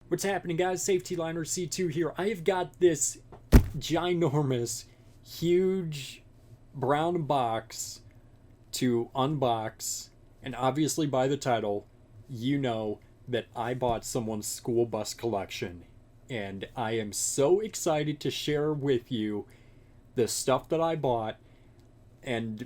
What's happening, guys? Safety Liner C2 here. I have got this ginormous, huge brown box to unbox, and obviously by the title, you know that I bought someone's school bus collection, and I am so excited to share with you the stuff that I bought, and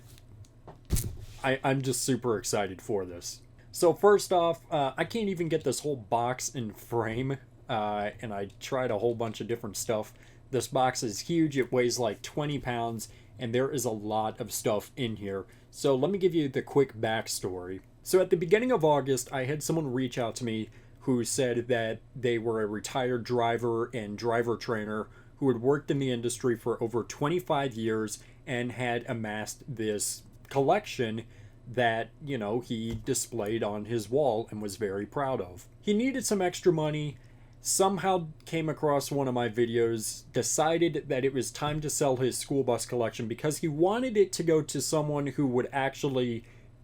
I'm just super excited for this. So first off, I can't even get this whole box in frame, and I tried a whole bunch of different stuff. This box is huge, it weighs like 20 pounds, and there is a lot of stuff in here. So let me give you the quick backstory. So at the beginning of August, I had someone reach out to me who said that they were a retired driver and driver trainer who had worked in the industry for over 25 years and had amassed this collection that, you know, he displayed on his wall and was very proud of. He needed some extra money, somehow came across one of my videos, decided that it was time to sell his school bus collection because he wanted it to go to someone who would actually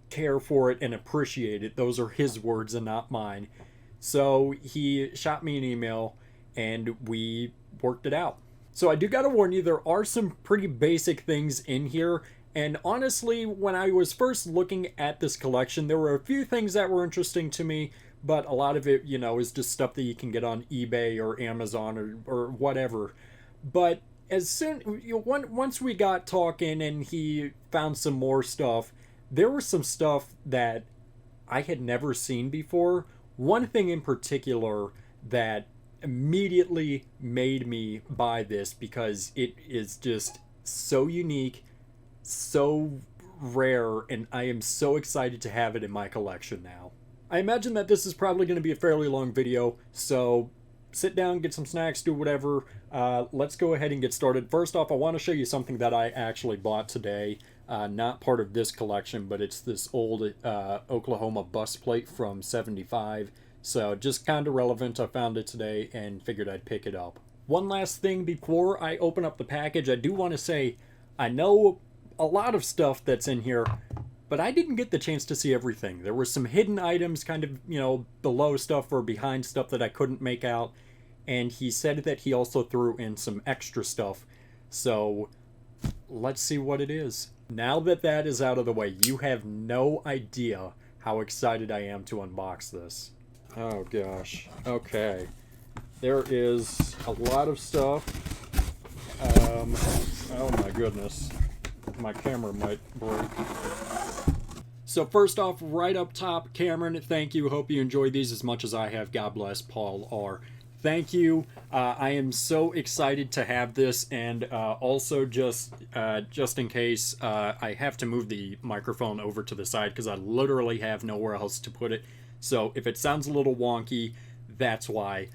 care for it and appreciate it. Those are his words and not mine. So he shot me an email and we worked it out. So I do gotta warn you, there are some pretty basic things in here. And honestly, when I was first looking at this collection, there were a few things that were interesting to me, but a lot of it, you know, is just stuff that you can get on eBay or Amazon or whatever. But as soon, once we got talking and he found some more stuff, there was some stuff that I had never seen before. One thing in particular that immediately made me buy this because it is just so unique, so rare, and I am so excited to have it in my collection now. I imagine that this is probably going to be a fairly long video, so sit down, get some snacks, do whatever. Let's go ahead and get started. First off, I want to show you something that I actually bought today. Not part of this collection, but it's this old Oklahoma bus plate from '75. So just kind of relevant. I found it today and figured I'd pick it up. One last thing before I open up the package, I do want to say I know a lot of stuff that's in here, but I didn't get the chance to see everything. There were some hidden items kind of, you know, below stuff or behind stuff that I couldn't make out. And he said that he also threw in some extra stuff. So let's see what it is. Now that that is out of the way, you have no idea how excited I am to unbox this. Oh gosh. Okay. There is a lot of stuff. Oh my goodness. My camera might break. So first off, right up top, Cameron, thank you. Hope you enjoyed these as much as I have. God bless, Paul R. Thank you. I am so excited to have this, and also just in case, I have to move the microphone over to the side because I literally have nowhere else to put it. So if it sounds a little wonky, that's why.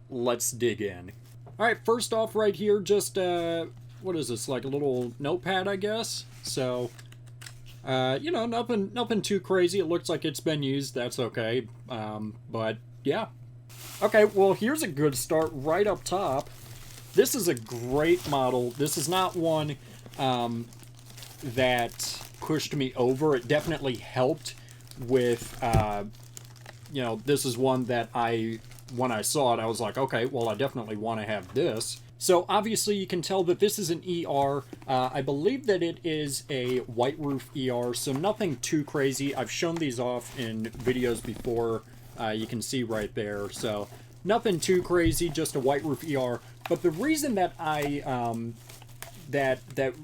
Let's dig in. All right, first off right here, just, what is this, like a little notepad, I guess? So, you know, nothing too crazy. It looks like it's been used. That's okay. But yeah. Okay, well, here's a good start right up top. This is a great model. This is not one that pushed me over. It definitely helped with, you know, this is one that when I saw it, I was like, okay, well, I definitely want to have this. So obviously you can tell that this is an ER. I believe that it is a white roof ER, so nothing too crazy. I've shown these off in videos before. You can see right there. So nothing too crazy, just a white roof ER. But the reason that that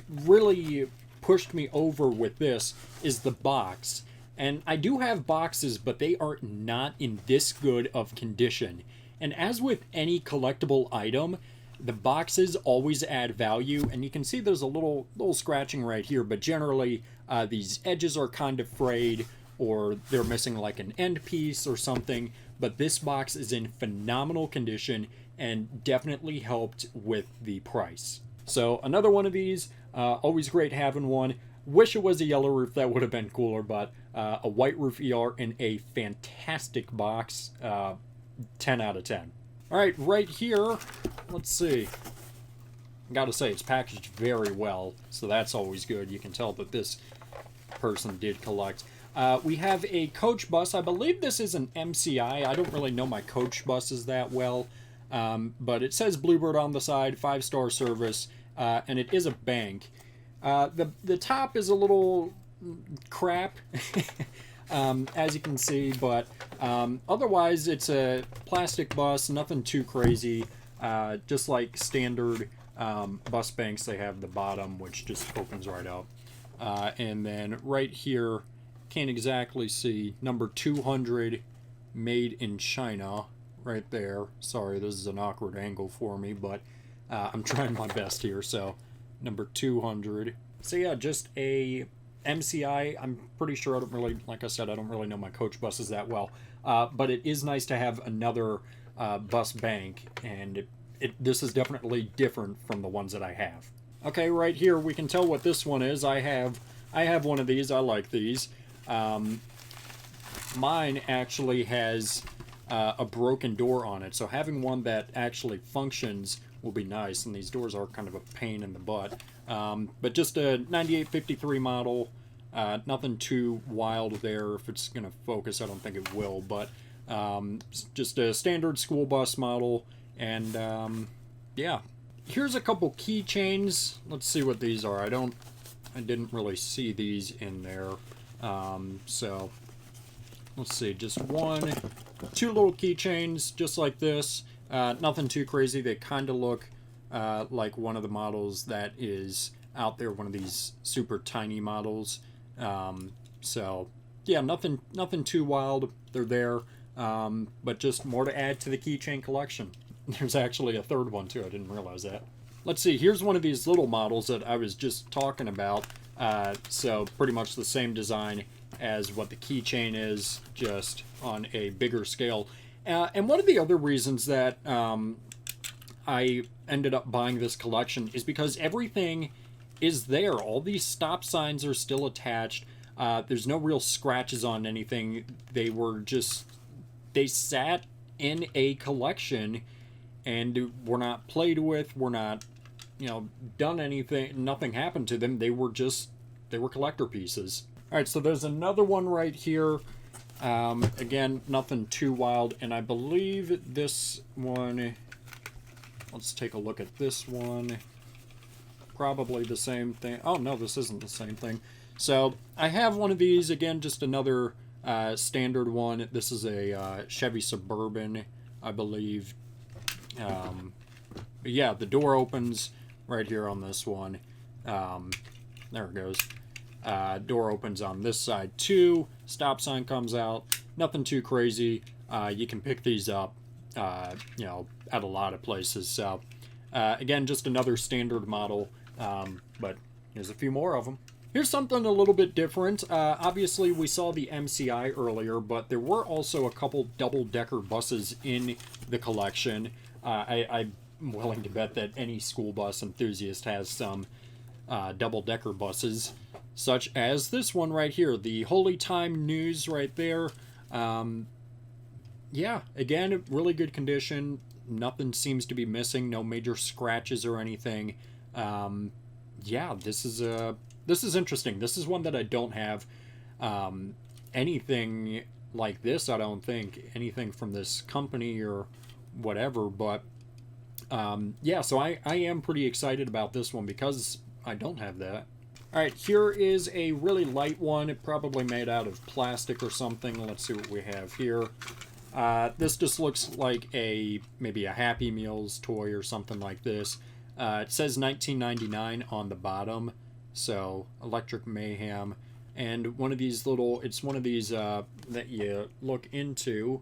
really pushed me over with this is the box. And I do have boxes, but they are not in this good of condition. And as with any collectible item, the boxes always add value. And you can see there's a little scratching right here, but generally these edges are kind of frayed, or they're missing like an end piece or something. But this box is in phenomenal condition and definitely helped with the price. So another one of these, always great having one. Wish it was a yellow roof, that would have been cooler, but a white roof ER in a fantastic box, 10 out of 10. All right, right here, let's see. Gotta say, it's packaged very well, so that's always good. You can tell that this person did collect. We have a coach bus. I believe this is an MCI. I don't really know my coach buses that well, but it says Bluebird on the side, 5-star service, and it is a bank. The top is a little crap, as you can see, but otherwise it's a plastic bus, nothing too crazy, just like standard bus banks. They have the bottom, which just opens right up, and then right here, can't exactly see, number 200, made in China, right there. Sorry, this is an awkward angle for me, but I'm trying my best here. So number 200. So yeah, just a MCI. I'm pretty sure, I don't really, like I said, I don't really know my coach buses that well, but it is nice to have another bus bank, and this is definitely different from the ones that I have. Okay, right here we can tell what this one is. I have one of these. I like these. Mine actually has a broken door on it, so having one that actually functions will be nice, and these doors are kind of a pain in the butt. But just a 9853 model, nothing too wild there. If it's going to focus, I don't think it will, but just a standard school bus model, and yeah. Here's a couple keychains. Let's see what these are. I didn't really see these in there. So let's see, just two little keychains just like this, nothing too crazy. They kind of look like one of the models that is out there, one of these super tiny models. So yeah, nothing too wild. They're there, but just more to add to the keychain collection. There's actually a third one too, I didn't realize that. Let's see, here's one of these little models that I was just talking about. So pretty much the same design as what the keychain is, just on a bigger scale. And one of the other reasons that I ended up buying this collection is because everything is there. All these stop signs are still attached. There's no real scratches on anything. They sat in a collection and were not played with, were not, done anything, nothing happened to them. They were collector pieces. All right, so there's another one right here. Again, nothing too wild, and I believe this one, let's take a look at this one. Probably the same thing. Oh no, this isn't the same thing. So I have one of these, again, just another standard one. This is a Chevy Suburban, I believe. But yeah, the door opens right here on this one. There it goes. Door opens on this side too. Stop sign comes out. Nothing too crazy. You can pick these up, at a lot of places. So again, just another standard model, but there's a few more of them. Here's something a little bit different. Obviously, we saw the MCI earlier, but there were also a couple double-decker buses in the collection. I'm willing to bet that any school bus enthusiast has some double-decker buses, such as this one right here, the Holy Time News right there. Yeah, again, really good condition. Nothing seems to be missing. No major scratches or anything. Yeah, this is interesting. This is one that I don't have anything like this, I don't think. Anything from this company or whatever, but yeah, so I am pretty excited about this one because I don't have that. Alright, here is a really light one, probably made out of plastic or something. Let's see what we have here. This just looks like maybe a Happy Meals toy or something like this. It says $19.99 on the bottom, so Electric Mayhem. And it's one of these that you look into,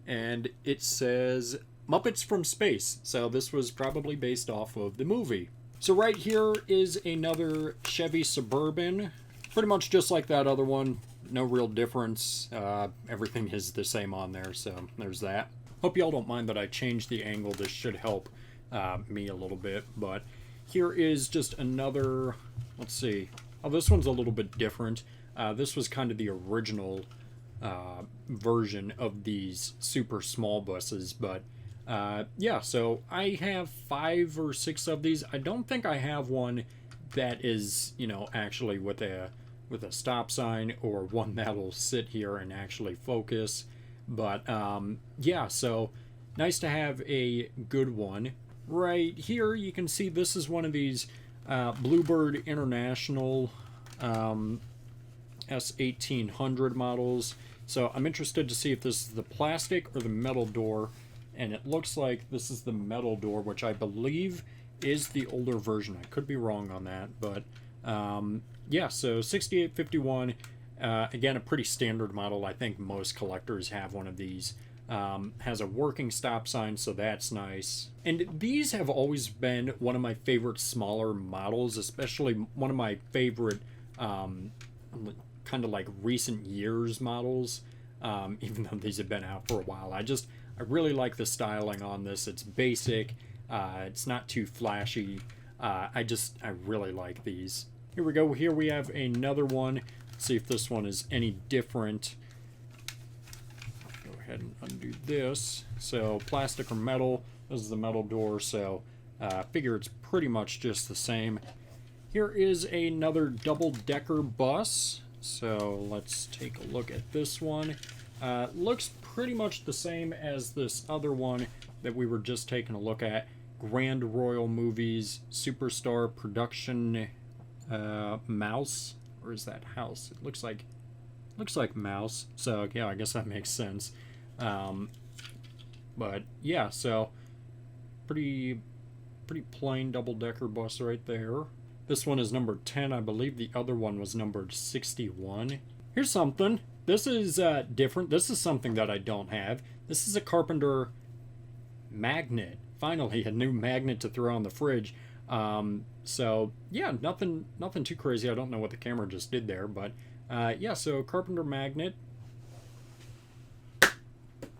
and it says Muppets from Space. So this was probably based off of the movie. So right here is another Chevy Suburban, pretty much just like that other one. No real difference. Everything is the same on there, so there's that. Hope y'all don't mind that I changed the angle. This should help me a little bit, but here is just another, let's see. Oh, this one's a little bit different. This was kind of the original version of these super small buses, but yeah, so I have 5 or 6 of these. I don't think I have one that is, actually with a with a stop sign or one that'll sit here and actually focus. But yeah, so nice to have a good one. Right here you can see this is one of these Bluebird International S1800 models. So I'm interested to see if this is the plastic or the metal door, and it looks like this is the metal door, which I believe is the older version. I could be wrong on that, but yeah, so 6851, again, a pretty standard model. I think most collectors have one of these. Has a working stop sign, so that's nice. And these have always been one of my favorite smaller models, especially one of my favorite kind of like recent years models, even though these have been out for a while. I really like the styling on this. It's basic, it's not too flashy. I really like these. Here we go. Here we have another one. Let's see if this one is any different. Go ahead and undo this. So plastic or metal. This is the metal door, so I figure it's pretty much just the same. Here is another double-decker bus. So let's take a look at this one. Looks pretty much the same as this other one that we were just taking a look at. Grand Royal Movies Superstar Production Mouse, or is that house? It looks like mouse. So yeah, I guess that makes sense. But yeah, so pretty plain double-decker bus right there. This one is number 10. I believe the other one was numbered 61. Here's something. This is different. This is something that I don't have. This is a Carpenter magnet. Finally, a new magnet to throw on the fridge. So yeah, nothing too crazy. I don't know what the camera just did there, but yeah, so Carpenter magnet.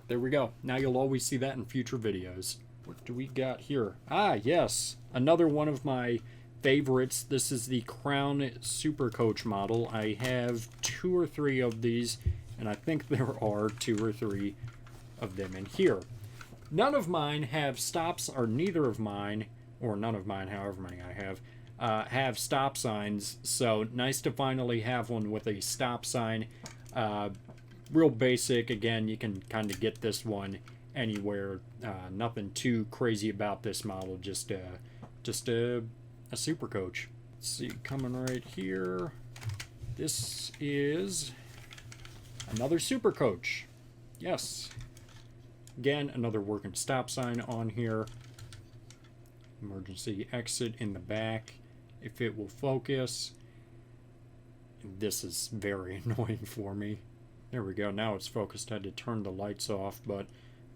There we go. Now you'll always see that in future videos. What do we got here? Ah, yes. Another one of my favorites. This is the Crown Super Coach model. I have 2 or 3 of these, and I think there are 2 or 3 of them in here. None of mine have stops, or neither of mine, or none of mine, however many I have stop signs. So nice to finally have one with a stop sign. Real basic. Again, you can kind of get this one anywhere. Nothing too crazy about this model. Just a Super Coach. Let's see, coming right here. This is another Super Coach. Yes. Again, another working stop sign on here. Emergency exit in the back, if it will focus. This is very annoying for me. There we go. Now it's focused. I had to turn the lights off, but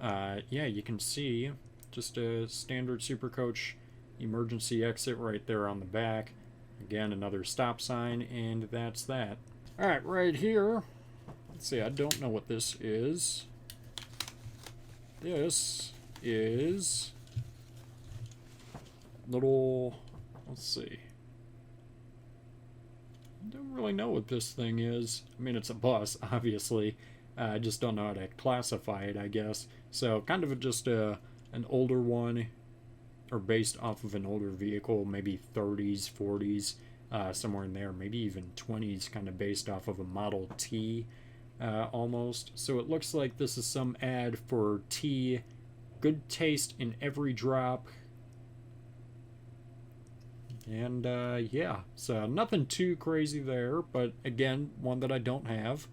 yeah, you can see just a standard Super Coach emergency exit right there on the back. Again, another stop sign, and that's that. Alright, right here. Let's see, I don't know what this is. This is little, let's see. I don't really know what this thing is. I mean, it's a bus, obviously. I just don't know how to classify it, I guess. So, kind of just an older one, or based off of an older vehicle, maybe 30s, 40s, somewhere in there, maybe even 20s, kind of based off of a Model T, almost. So it looks like this is some ad for tea, good taste in every drop, and yeah, so nothing too crazy there, but again, one that I don't have.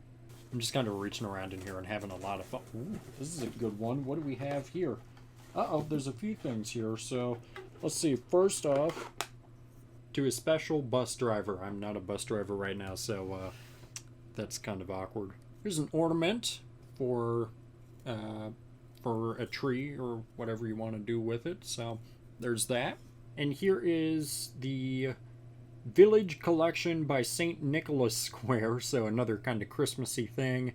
I'm just kind of reaching around in here and having a lot of fun. Ooh, this is a good one. What do we have here? Uh-oh, there's a few things here. So, let's see. First off, to a special bus driver. I'm not a bus driver right now, so that's kind of awkward. Here's an ornament for a tree or whatever you want to do with it. So, there's that. And here is the Village Collection by St. Nicholas Square. So, another kind of Christmassy thing.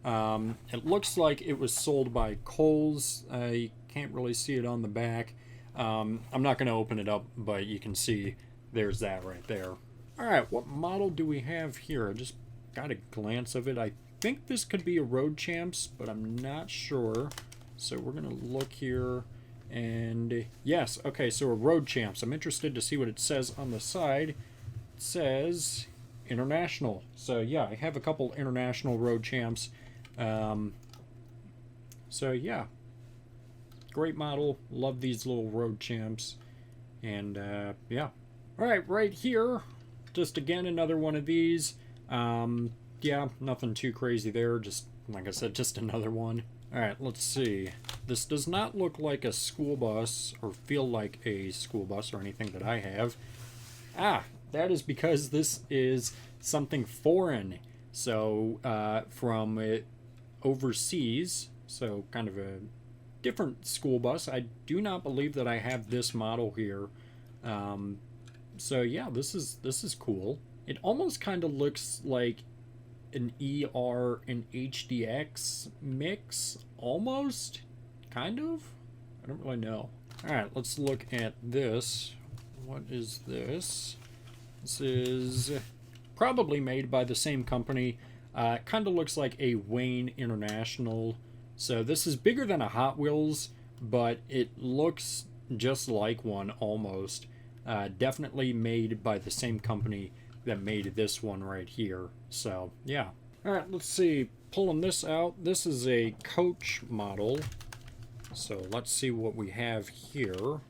It looks like it was sold by Kohl's. I can't really see it on the back. I'm not going to open it up, but you can see there's that right there. Alright, what model do we have here? I just got a glance of it. I think this could be a Road Champs, but I'm not sure. So we're going to look here. And yes, okay, so a Road Champs. I'm interested to see what it says on the side. It says international. So yeah, I have a couple international road champs. So yeah, great model. Love these little road champs. And yeah. Alright, right here, just again another one of these. Yeah, nothing too crazy there, just like I said, just another one. Alright, let's see. This does not look like a school bus or feel like a school bus or anything that I have. Ah, that is because this is something foreign. So from overseas, so kind of a different school bus. I do not believe that I have this model here. So yeah, this is cool. It almost kind of looks like an ER and HDX mix, almost, kind of. I don't really know. All right, let's look at this. What is this? This is probably made by the same company. Kind of looks like a Wayne International. So this is bigger than a Hot Wheels, but it looks just like one almost. Definitely made by the same company that made this one right here. So yeah. All right, let's see. Pulling this out. This is a coach model. So let's see what we have here.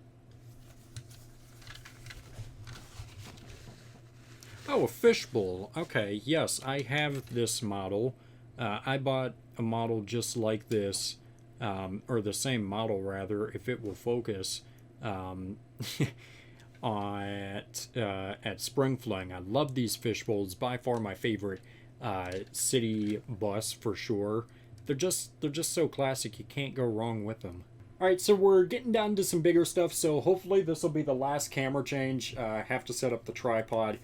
Oh, a fishbowl. Okay, yes, I have this model. I bought a model just like this, or the same model rather, if it will focus, at Spring Fling. I love these fish bowls. By far my favorite city bus for sure. They're just so classic. You can't go wrong with them. All right, so we're getting down to some bigger stuff. So hopefully this will be the last camera change. I have to set up the tripod,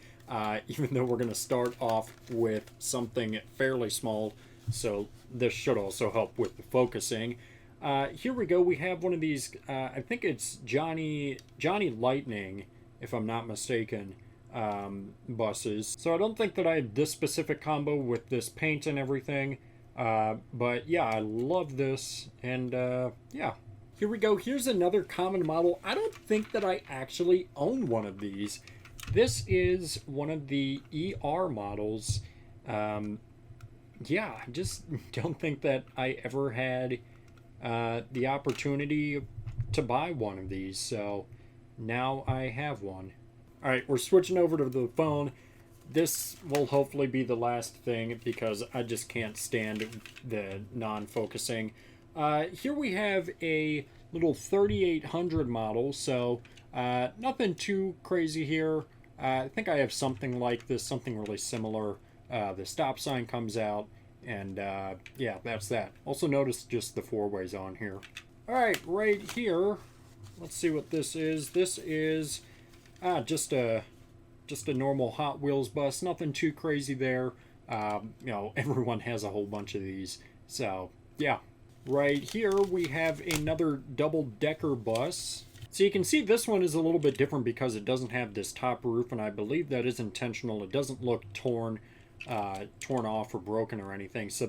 even though we're going to start off with something fairly small. So this should also help with the focusing. Here we go. We have one of these. I think it's Johnny Lightning, if I'm not mistaken, buses. So I don't think that I have this specific combo with this paint and everything. But yeah, I love this. And yeah, here we go. Here's another common model. I don't think that I actually own one of these. This is one of the ER models. Yeah, I just don't think that I ever had the opportunity to buy one of these, so now I have one. All right, we're switching over to the phone. This will hopefully be the last thing because I just can't stand the non-focusing. Here we have a little 3800 model, so nothing too crazy here. I think I have something like this, something really similar. The stop sign comes out, and yeah, that's that. Also notice just the four ways on here. All right, right here, let's see what this is. This is just a normal Hot Wheels bus. Nothing too crazy there. You know, everyone has a whole bunch of these. So yeah, right here we have another double-decker bus. So you can see this one is a little bit different because it doesn't have this top roof, and I believe that is intentional. It doesn't look torn off or broken or anything. So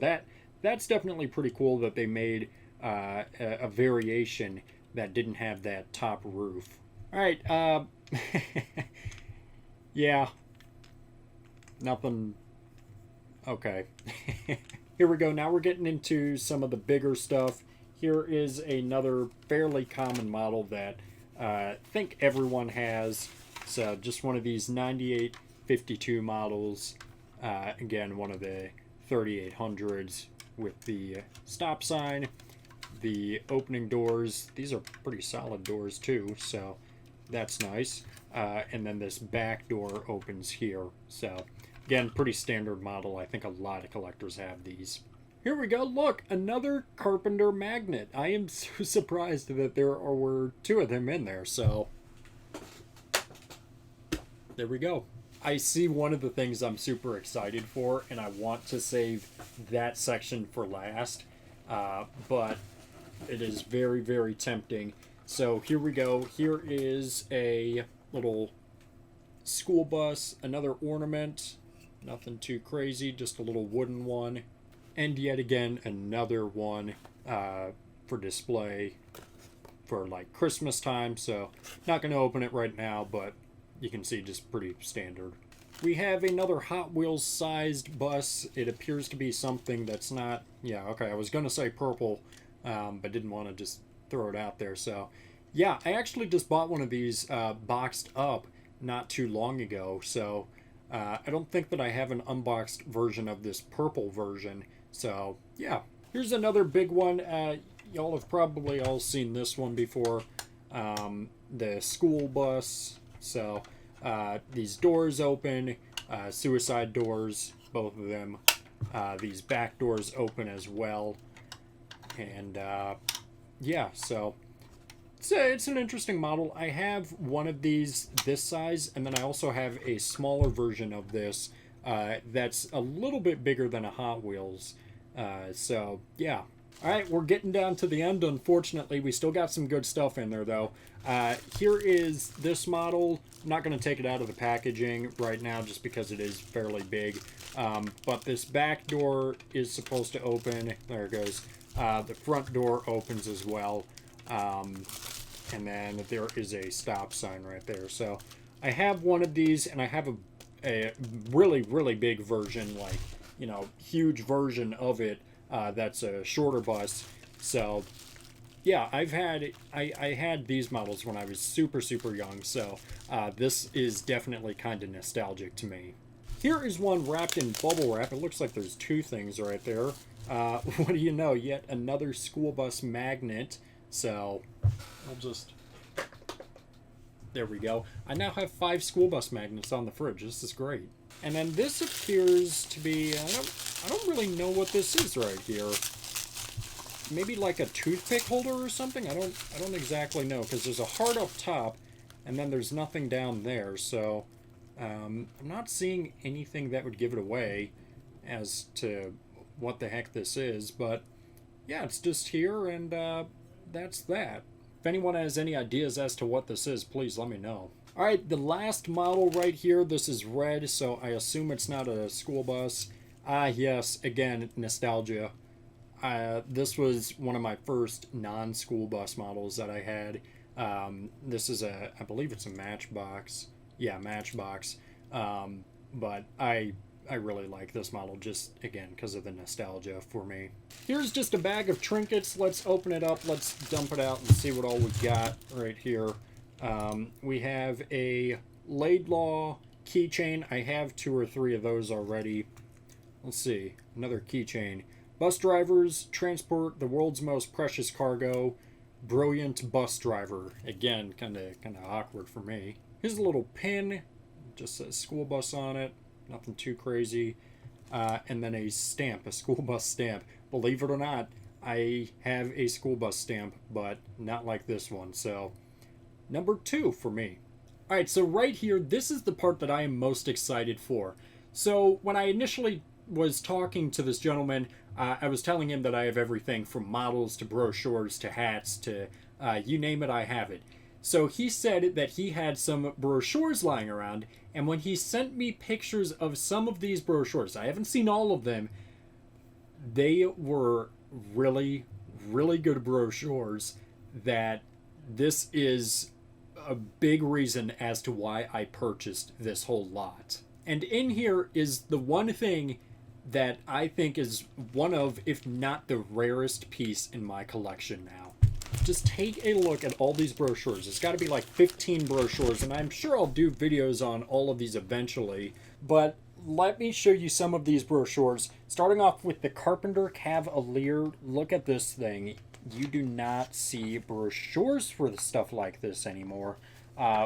that's definitely pretty cool that they made a variation that didn't have that top roof. All right, yeah, nothing. Okay. Here we go. Now we're getting into some of the bigger stuff. Here is another fairly common model that I think everyone has. So just one of these 9852 models. Again, one of the 3800s with the stop sign, the opening doors. These are pretty solid doors too, so that's nice. And then this back door opens here. So again, pretty standard model. I think a lot of collectors have these. Here we go. Look, another Carpenter magnet. I am so surprised that there were two of them in there. So there we go. I see one of the things I'm super excited for, and I want to save that section for last. But it is very, very tempting. So here we go. Here is a little school bus, another ornament. Nothing too crazy, just a little wooden one. And yet again, another one for display for like Christmas time. So not going to open it right now, but you can see just pretty standard. we have another Hot Wheels sized bus. It appears to be something that's not, yeah, okay, I was going to say purple, but didn't want to just throw it out there. So, yeah, I actually just bought one of these boxed up not too long ago. So, I don't think that I have an unboxed version of this purple version. So, yeah, here's another big one. Y'all have probably all seen this one before. The school bus. So, these doors open, suicide doors, both of them. These back doors open as well. And yeah, so it's an interesting model. I have one of these this size, and then I also have a smaller version of this that's a little bit bigger than a Hot Wheels. So yeah. All right, we're getting down to the end, unfortunately. We still got some good stuff in there, though. Here is this model. I'm not going to take it out of the packaging right now just because it is fairly big. But this back door is supposed to open. There it goes. The front door opens as well. And then there is a stop sign right there. So I have one of these, and I have a really, really big version, like, you know, huge version of it. That's a shorter bus. So yeah, I had these models when I was super young, so this is definitely kind of nostalgic to me. Here is one wrapped in bubble wrap. It looks like there's two things right there. What do you know, yet another school bus magnet. So I'll just, there we go. I now have 5 school bus magnets on the fridge. This is great. And then this appears to be, I don't really know what this is right here. Maybe like a toothpick holder or something? I don't exactly know, because there's a heart up top, and then there's nothing down there. So I'm not seeing anything that would give it away as to what the heck this is. But yeah, it's just here, and that's that. If anyone has any ideas as to what this is, please let me know. Alright, the last model right here, this is red, so I assume it's not a school bus. Yes, again, nostalgia. This was one of my first non-school bus models that I had. This is I believe it's a Matchbox. Yeah, Matchbox. But I really like this model just, again, because of the nostalgia for me. Here's just a bag of trinkets. Let's open it up. Let's dump it out and see what all we got right here. We have a Laidlaw keychain. I have 2 or 3 of those already. Let's see. Another keychain. Bus drivers transport the world's most precious cargo. Brilliant bus driver. Again, kind of awkward for me. Here's a little pin. Just says school bus on it. Nothing too crazy. And then a stamp, a school bus stamp. Believe it or not, I have a school bus stamp, but not like this one. So, number 2 for me. Alright, so right here, this is the part that I am most excited for. So, when I initially was talking to this gentleman, I was telling him that I have everything from models to brochures to hats to you name it, I have it. So he said that he had some brochures lying around, and when he sent me pictures of some of these brochures, I haven't seen all of them, they were really, really good brochures. That this is a big reason as to why I purchased this whole lot. And in here is the one thing that I think is one of, if not the rarest piece in my collection now. Just take a look at all these brochures. It's got to be like 15 brochures, and I'm sure I'll do videos on all of these eventually. But let me show you some of these brochures. Starting off with the Carpenter Cavalier. Look at this thing. You do not see brochures for the stuff like this anymore,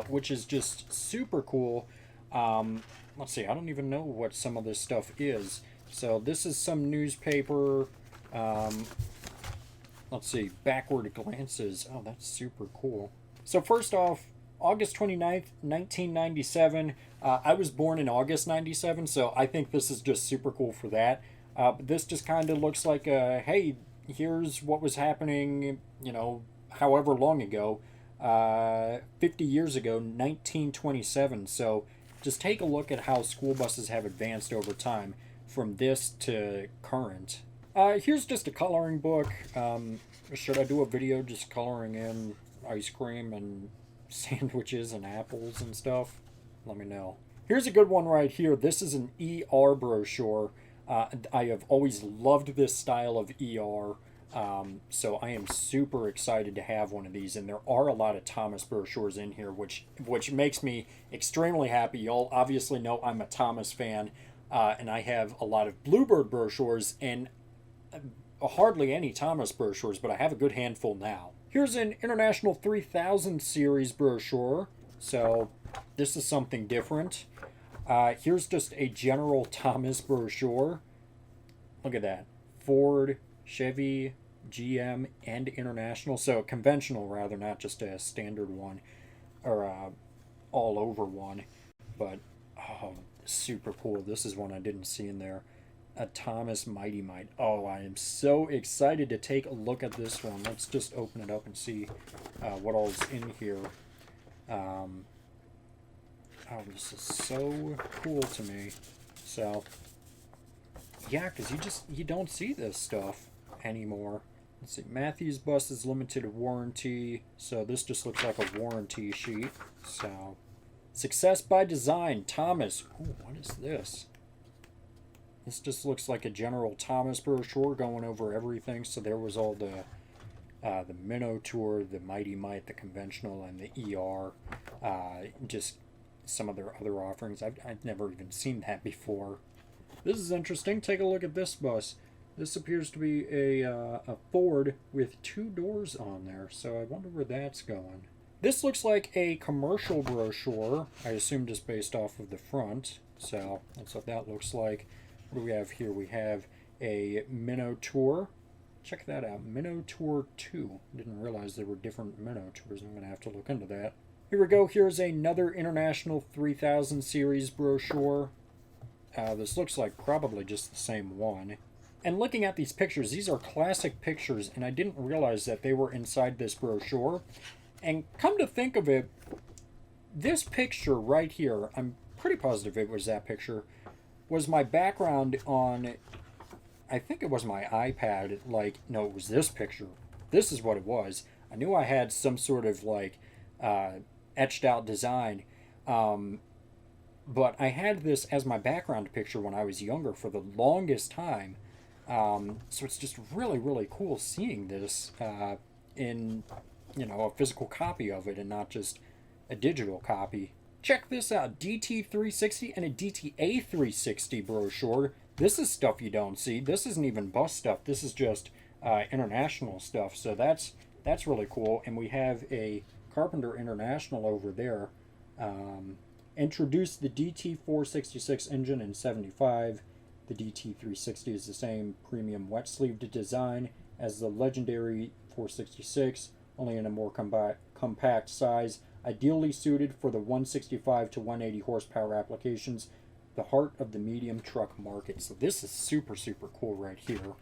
which is just super cool. Let's see, I don't even know what some of this stuff is. So this is some newspaper. Let's see, backward glances. Oh, that's super cool. So first off, August 29th, 1997. I was born in August 97, so I think this is just super cool for that. But this just kind of looks like, hey, here's what was happening, you know, however long ago. 50 years ago, 1927. So just take a look at how school buses have advanced over time from this to current. Here's just a coloring book. Should I do a video just coloring in ice cream and sandwiches and apples and stuff? Let me know. Here's a good one right here. This is an ER brochure. I have always loved this style of ER. So I am super excited to have one of these, and there are a lot of Thomas brochures in here, which makes me extremely happy. Y'all obviously know I'm a Thomas fan, and I have a lot of Bluebird brochures and hardly any Thomas brochures, but I have a good handful now. Here's an International 3000 series brochure, so this is something different. Here's just a general Thomas brochure. Look at that. Ford, Chevy, GM, and International. So conventional rather, not just a standard one or all over one. But oh, super cool. This is one I didn't see in there. A Thomas Mighty Might. Oh, I am so excited to take a look at this one. Let's just open it up and see what all's in here. Oh, this is so cool to me. So, yeah, because you don't see this stuff anymore. Let's see, Matthews bus is limited warranty. So this just looks like a warranty sheet. So, Success by Design, Thomas. Ooh, what is this? This just looks like a general Thomas brochure going over everything. So there was all the Minnow Tour, the Mighty Might, the conventional, and the ER. Just some of their other offerings. I've never even seen that before. This is interesting. Take a look at this bus. This appears to be a Ford with 2 doors on there. So I wonder where that's going. This looks like a commercial brochure. I assume just based off of the front. So that's what that looks like. What do we have here? We have a Minnow Tour. Check that out. Minnow Tour 2. Didn't realize there were different Minnow Tours. I'm going to have to look into that. Here we go. Here's another International 3000 series brochure. This looks like probably just the same one. And looking at these pictures, these are classic pictures, and I didn't realize that they were inside this brochure. And come to think of it, this picture right here, I'm pretty positive it was that picture, was my background on, I think it was my iPad. Like, no, it was this picture. This is what it was. I knew I had some sort of like etched out design. But I had this as my background picture when I was younger for the longest time. So it's just really, really cool seeing this in, a physical copy of it and not just a digital copy. Check this out, DT360 and a DTA360 brochure. This is stuff you don't see. This isn't even bus stuff. This is just international stuff. So that's really cool. And we have a Carpenter International over there. Introduced the DT466 engine in 75. The DT360 is the same premium wet sleeved design as the legendary 466, only in a more compact size, ideally suited for the 165 to 180 horsepower applications, the heart of the medium truck market. So this is super, super cool right here.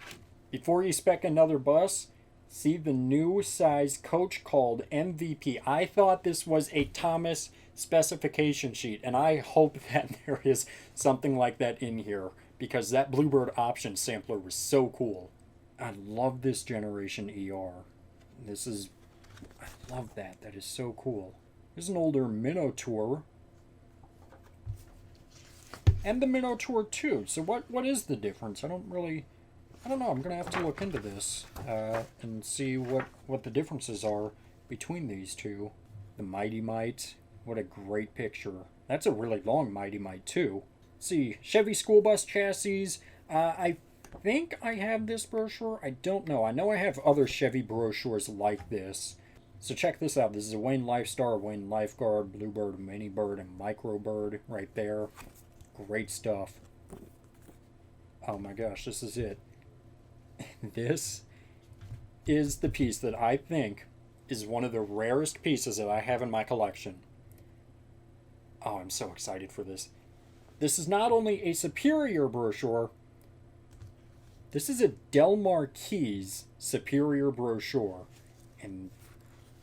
Before you spec another bus, see the new size coach called MVP. I thought this was a Thomas specification sheet, and I hope that there is something like that in here, because that Bluebird option sampler was so cool. I love this generation ER. I love that. That is so cool. There's an older Minnow Tour. And the Minnow Tour 2. So what is the difference? I don't know. I'm going to have to look into this and see what the differences are between these two. The Mighty Might. What a great picture. That's a really long Mighty Might too. Let's see, Chevy school bus chassis. I think I have this brochure. I don't know. I know I have other Chevy brochures like this. So check this out. This is a Wayne Lifestar, Wayne Lifeguard, Bluebird, Minibird, and Microbird right there. Great stuff. Oh my gosh, this is it. This is the piece that I think is one of the rarest pieces that I have in my collection. Oh, I'm so excited for this. This is not only a Superior brochure, this is a Del Marquis Superior brochure. And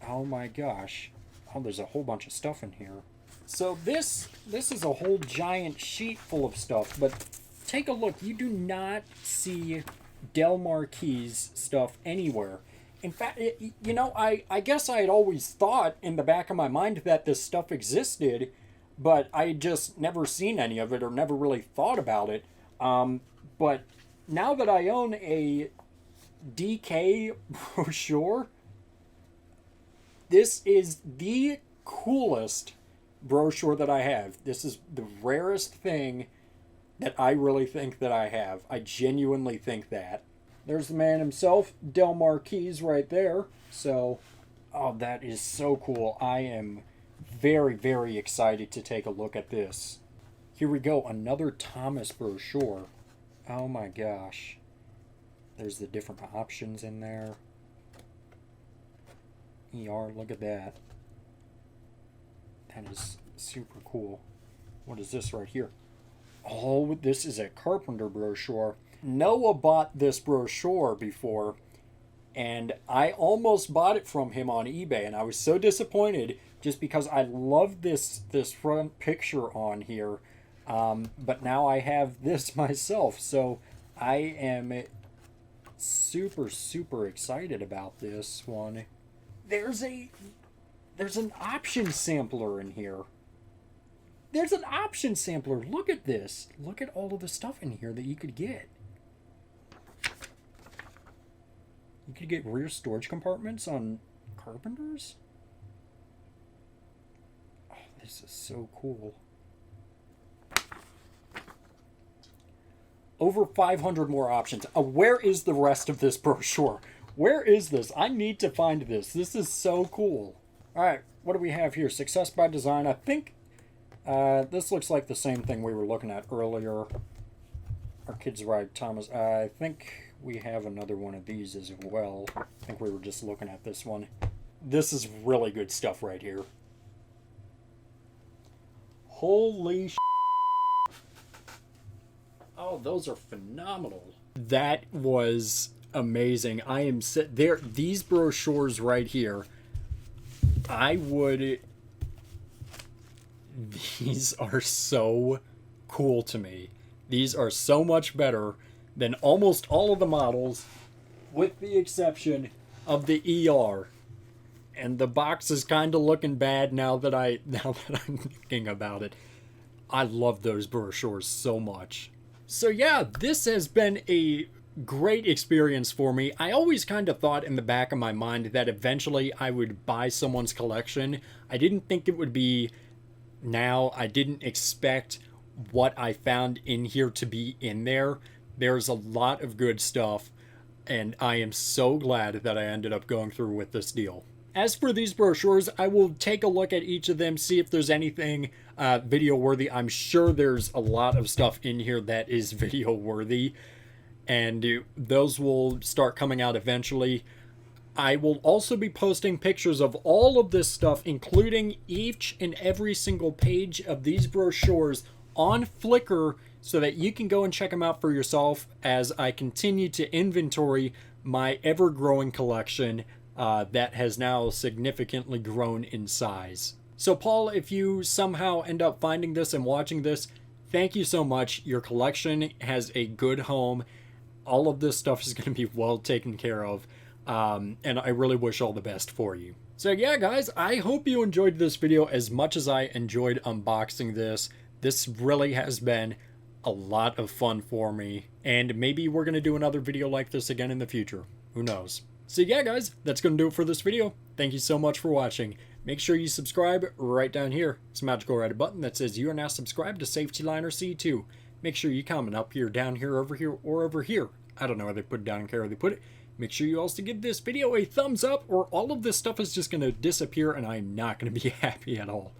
oh my gosh. Oh, there's a whole bunch of stuff in here. So this is a whole giant sheet full of stuff, but take a look. You do not see Del Marquis stuff anywhere. In fact, I guess I had always thought in the back of my mind that this stuff existed, but I just never seen any of it or never really thought about it. But now that I own a DK brochure, this is the coolest brochure that I have. This is the rarest thing that I really think that I have. I genuinely think that. There's the man himself, Del Marquis, right there. So, oh, that is so cool. I am very, very excited to take a look at this. Here we go, another Thomas brochure. Oh my gosh. There's the different options in there. ER, look at that. That is super cool. What is this right here? Oh, this is a carpenter brochure. Noah bought this brochure before, and I almost bought it from him on eBay, and I was so disappointed just because I love this front picture on here. But now I have this myself, so I am super, super excited about this one. There's an option sampler in here. There's an option sampler. Look at this. Look at all of the stuff in here that you could get. You could get rear storage compartments on carpenters. Oh, this is so cool. Over 500 more options. Where is the rest of this brochure? Where is this? I need to find this. This is so cool. All right, what do we have here? Success by design. I think this looks like the same thing we were looking at earlier. Our Kids Ride Thomas. I think we have another one of these as well. I think we were just looking at this one. This is really good stuff right here. Holy sh**. Oh, those are phenomenal. That was amazing. I am there. These brochures right here, these are so cool to me. These are so much better than almost all of the models, with the exception of the ER. And the box is kind of looking bad now that I'm thinking about it. I love those brochures so much. So yeah, this has been a great experience for me. I always kind of thought in the back of my mind that eventually I would buy someone's collection. I didn't think it would be now. I didn't expect what I found in here to be in there. There's a lot of good stuff, and I am so glad that I ended up going through with this deal. As for these brochures, I will take a look at each of them, see if there's anything video worthy. I'm sure there's a lot of stuff in here that is video worthy, and those will start coming out eventually. I will also be posting pictures of all of this stuff, including each and every single page of these brochures on Flickr, so that you can go and check them out for yourself as I continue to inventory my ever-growing collection that has now significantly grown in size. So Paul, if you somehow end up finding this and watching this, thank you so much. Your collection has a good home. All of this stuff is going to be well taken care of. And I really wish all the best for you. So yeah, guys, I hope you enjoyed this video as much as I enjoyed unboxing this. This really has been a lot of fun for me. And maybe we're going to do another video like this again in the future. Who knows? So yeah, guys, that's going to do it for this video. Thank you so much for watching. Make sure you subscribe right down here. It's a magical red button that says you are now subscribed to Safety Liner C2. Make sure you comment up here, down here, over here, or over here. I don't know where they put it down here, where they put it. Make sure you also give this video a thumbs up, or all of this stuff is just going to disappear and I'm not going to be happy at all.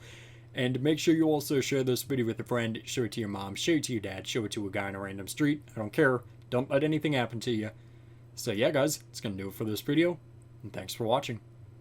And make sure you also share this video with a friend, show it to your mom, show it to your dad, show it to a guy in a random street. I don't care. Don't let anything happen to you. So yeah, guys, it's going to do it for this video, and thanks for watching.